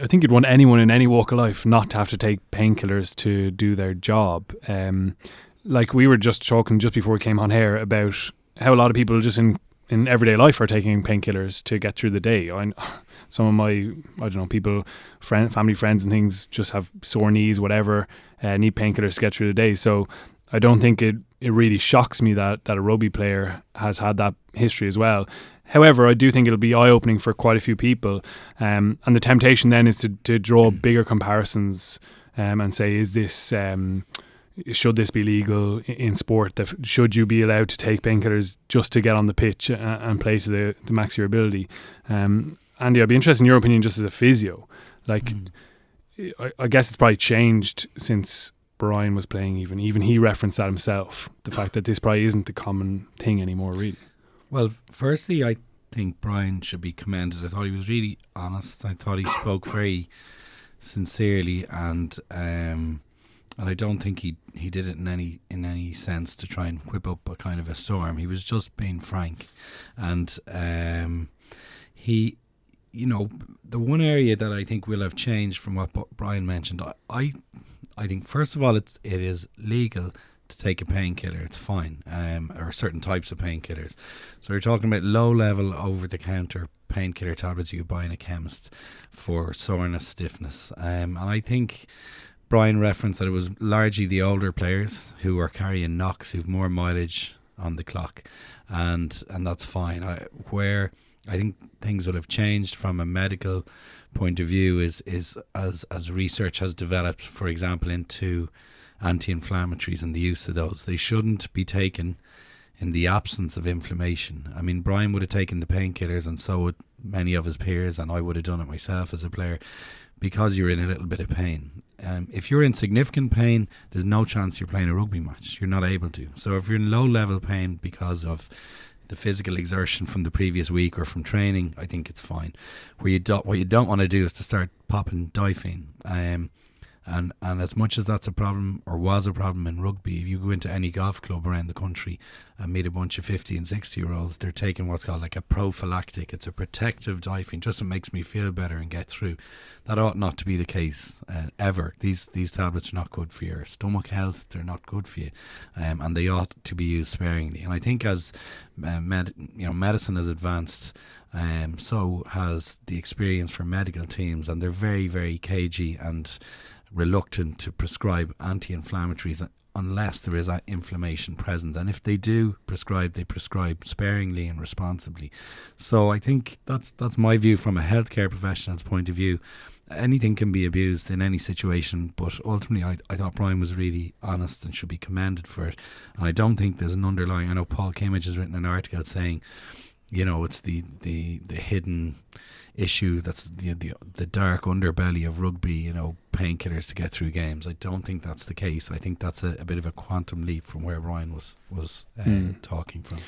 I think you'd want anyone in any walk of life not to have to take painkillers to do their job. Like we were just talking just before we came on here about how a lot of people just in everyday life are taking painkillers to get through the day. Some of my, I don't know, people, family, friends and things just have sore knees, whatever, need painkillers to get through the day. So I don't think it really shocks me that a rugby player has had that history as well. However, I do think it'll be eye-opening for quite a few people. And the temptation then is to draw bigger comparisons and say, is this... should this be legal in sport? Should you be allowed to take painkillers just to get on the pitch and play to the max of your ability? Andy, I'd be interested in your opinion just as a physio. Like, I guess it's probably changed since Brian was playing even. Even he referenced that himself, the fact that this probably isn't the common thing anymore, really. Well, firstly, I think Brian should be commended. I thought he was really honest. I thought he spoke very sincerely and I don't think he did it in any sense to try and whip up a kind of a storm. He was just being frank, and he, the one area that I think will have changed from what Brian mentioned. I think first of all it is legal to take a painkiller. It's fine, or certain types of painkillers. So you're talking about low level over the counter painkiller tablets you buy in a chemist for soreness, stiffness, and I think Brian referenced that it was largely the older players who were carrying knocks, who've more mileage on the clock, and that's fine. Where I think things will have changed from a medical point of view is as research has developed, for example, into anti-inflammatories and the use of those. They shouldn't be taken in the absence of inflammation. I mean, Brian would have taken the painkillers, and so would many of his peers, and I would have done it myself as a player, because you're in a little bit of pain. If you're in significant pain, there's no chance you're playing a rugby match. You're not able to. So if you're in low level pain because of the physical exertion from the previous week or from training, I think it's fine. What you don't want to do is to start popping diphenine. And as much as that's a problem, or was a problem in rugby, if you go into any golf club around the country and meet a bunch of 50 and 60-year-olds, they're taking what's called like a prophylactic. It's a protective diphenine, just so it makes me feel better and get through. That ought not to be the case ever. These tablets are not good for your stomach health. They're not good for you, and they ought to be used sparingly. And I think as medicine has advanced, so has the experience for medical teams, and they're very, very cagey and reluctant to prescribe anti-inflammatories unless there is that inflammation present. And if they do prescribe, they prescribe sparingly and responsibly. So I think that's my view from a healthcare professional's point of view. Anything can be abused in any situation, but ultimately I thought Brian was really honest and should be commended for it. And I don't think there's an underlying... I know Paul Kimmage has written an article saying, it's the hidden issue, that's the dark underbelly of rugby, painkillers to get through games. I don't think that's the case. I think that's a bit of a quantum leap from where Brian was talking from.